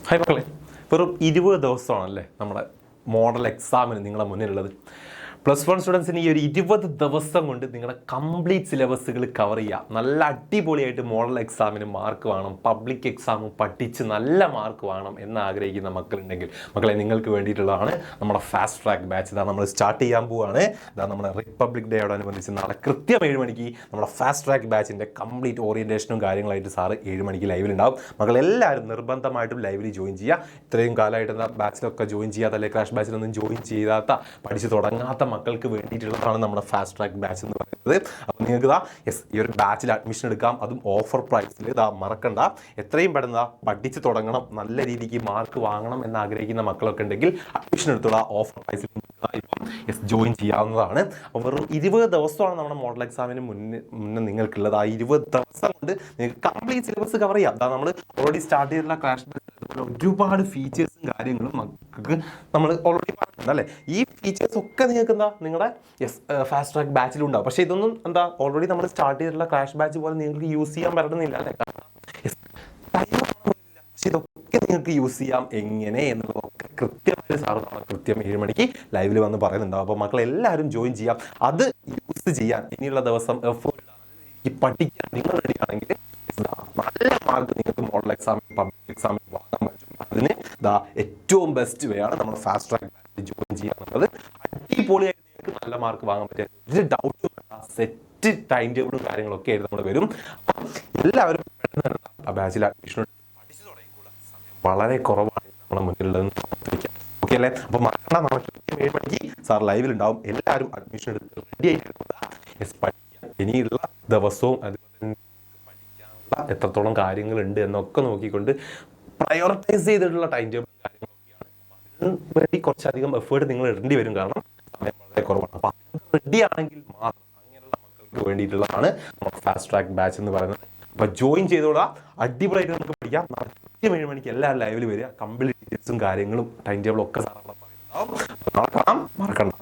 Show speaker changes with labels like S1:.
S1: Hi മക്കളെ, വെറും 20 ദിവസമാണല്ലേ നമ്മുടെ മോഡൽ എക്സാമിന് നിങ്ങളുടെ മുന്നിലുള്ളത്. +1 സ്റ്റുഡൻസിന് ഈ ഒരു 20 ദിവസം കൊണ്ട് നിങ്ങളുടെ കംപ്ലീറ്റ് സിലബസുകൾ കവർ ചെയ്യുക. നല്ല അടിപൊളിയായിട്ട് മോഡൽ എക്സാമിന് മാർക്ക് വേണം, പബ്ലിക് എക്സാമും പഠിച്ച് നല്ല മാർക്ക് വേണം എന്ന് ആഗ്രഹിക്കുന്ന മക്കളുണ്ടെങ്കിൽ മക്കളെ നിങ്ങൾക്ക് വേണ്ടിയിട്ടുള്ളതാണ് നമ്മുടെ ഫാസ്റ്റ് ട്രാക്ക് ബാച്ച്. ഇതാ നമ്മൾ സ്റ്റാർട്ട് ചെയ്യാൻ പോവുകയാണ്. ഇതാ നമ്മുടെ റിപ്പബ്ലിക് ഡേയോടനുബന്ധിച്ച് നാളെ കൃത്യം 7 മണിക്ക് നമ്മുടെ ഫാസ്റ്റ് ട്രാക്ക് ബാച്ചിൻ്റെ കംപ്ലീറ്റ് ഓറിയൻറ്റേഷനും കാര്യങ്ങളായിട്ട് സാറ് 7 മണിക്ക് ലൈവിലുണ്ടാവും. മക്കളെല്ലാവരും നിർബന്ധമായിട്ടും ലൈവിൽ ജോയിൻ ചെയ്യുക. ഇത്രയും കാലമായിട്ട് ബാച്ചിലൊക്കെ ജോയിൻ ചെയ്യാത്ത അല്ലെങ്കിൽ ക്രാഷ് ബാച്ചിലൊന്നും ജോയിൻ ചെയ്യാത്ത പഠിച്ച് തുടങ്ങാത്ത മക്കൾക്ക് വേണ്ടിയിട്ടുള്ളതാണ് നമ്മുടെ ഫാസ്റ്റ് ട്രാക്ക് ബാച്ച് എന്ന് പറയുന്നത്. അപ്പോൾ നിങ്ങൾക്ക് ഈ ഒരു ബാച്ചിൽ അഡ്മിഷൻ എടുക്കാം, അതും ഓഫർ പ്രൈസിൽ. മറക്കണ്ട, എത്രയും പെട്ടെന്ന് പഠിച്ച് തുടങ്ങണം, നല്ല രീതിക്ക് മാർക്ക് വാങ്ങണം എന്ന് ആഗ്രഹിക്കുന്ന മക്കളൊക്കെ ഉണ്ടെങ്കിൽ അഡ്മിഷൻ എടുത്തുള്ള ഓഫർ പ്രൈസിൽ ജോയിൻ ചെയ്യാവുന്നതാണ്. അപ്പോൾ വെറും 20 ദിവസമാണ് നമ്മുടെ മോഡൽ എക്സാമിന് മുന്നേ നിങ്ങൾക്കുള്ളത്. ആ 20 ദിവസം കൊണ്ട് നിങ്ങൾക്ക് കംപ്ലീറ്റ് സിലബസ് കവർ ചെയ്യാം. അതാ നമ്മൾ ഓൾറെഡി സ്റ്റാർട്ട് ചെയ്തിട്ടുള്ള ക്രാഷ് ഒരുപാട് ഫീച്ചേഴ്സും കാര്യങ്ങളും നമുക്ക് നമ്മൾ ഓൾറെഡി പറഞ്ഞിട്ടുണ്ട് അല്ലേ. ഈ ഫീച്ചേഴ്സ് ഒക്കെ നിങ്ങൾക്ക് നിങ്ങളുടെ ഫാസ്റ്റ് ട്രാക്ക് ബാച്ചിലും ഉണ്ടാവും. പക്ഷേ ഇതൊന്നും ഓൾറെഡി നമ്മൾ സ്റ്റാർട്ട് ചെയ്തിട്ടുള്ള ക്രാഷ് ബാച്ച് പോലെ നിങ്ങൾക്ക് യൂസ് ചെയ്യാൻ പറ്റുന്നില്ല അല്ലേ. പക്ഷെ ഇതൊക്കെ നിങ്ങൾക്ക് യൂസ് ചെയ്യാം എങ്ങനെ എന്നുള്ളതൊക്കെ കൃത്യമായിട്ട് സാറ് കൃത്യം 7 മണിക്ക് ലൈവിൽ വന്ന് പറയുന്നുണ്ടാവും. അപ്പോൾ മക്കളെല്ലാവരും ജോയിൻ ചെയ്യാം. അത് യൂസ് ചെയ്യാൻ ഇനിയുള്ള ദിവസം പഠിക്കാൻ നിങ്ങൾ റെഡിയാണെങ്കിൽ നല്ല മാർക്ക് നിങ്ങൾക്ക് മോഡൽ എക്സാമിൽ പബ്ലിക് എക്സാമിൽ വാങ്ങാൻ പറ്റും. അതിന് ഏറ്റവും ബെസ്റ്റ് വേ ആണ് നമ്മൾ ഫാസ്റ്റ് ട്രാക്ക് ബാച്ചിൽ ജോയിൻ ചെയ്യാന്നുള്ളത്. അടിപൊളിയായിട്ട് നിങ്ങൾക്ക് നല്ല മാർക്ക് വാങ്ങാൻ പറ്റിയ ഒരു ഡൗട്ടും സെറ്റ് ടൈം ടേബിളും കാര്യങ്ങളൊക്കെ ആയിട്ട് നമ്മൾ വരും. എല്ലാവരും ആ ബാച്ചിൽ അഡ്മിഷൻ പഠിച്ചു തുടങ്ങിക്കൂടാ. സമയം വളരെ കുറവാണ് നമ്മുടെ മുന്നിലുള്ളതെന്ന് ഓർത്തിരിക്കാം. ഓക്കെ അല്ലേ. അപ്പോൾ മക്കളെ നമ്മൾ 7 മണിക്ക് സാർ ലൈവിലുണ്ടാവും. എല്ലാവരും അഡ്മിഷൻ എടുത്ത് റെഡി ആയിട്ട് പഠിക്കാം. ഇനിയുള്ള ദിവസവും അതുപോലെ പഠിക്കാനുള്ള എത്രത്തോളം കാര്യങ്ങളുണ്ട് എന്നൊക്കെ നോക്കിക്കൊണ്ട് പ്രയോറിറ്റൈസ് ചെയ്തിട്ടുള്ള ടൈം ടേബിളും കാര്യങ്ങളൊക്കെയാണ്. അതിന് വേണ്ടി കുറച്ചധികം എഫേർട്ട് നിങ്ങൾ ഇടേണ്ടി വരും, കാരണം സമയം വളരെ കുറവാണ്. അപ്പോൾ റെഡി ആണെങ്കിൽ മാത്രം അങ്ങനെയുള്ള മക്കൾക്ക് വേണ്ടിയിട്ടുള്ളതാണ് നമ്മുടെ ഫാസ്റ്റ് ട്രാക്ക് ബാച്ച് എന്ന് പറയുന്നത്. അപ്പോൾ ജോയിൻ ചെയ്തോളാം, അടിപൊളിയായിട്ട് നമുക്ക് പഠിക്കാം. 7 മണിക്ക് എല്ലാവരും ലൈവിൽ വരിക. കംപ്ലീറ്റ് ഡീറ്റെയിൽസും കാര്യങ്ങളും ടൈം ടേബിളും ഒക്കെ സാറവിടെ പറയുന്നുണ്ടാവും. മറക്കണം, മറക്കണ്ട.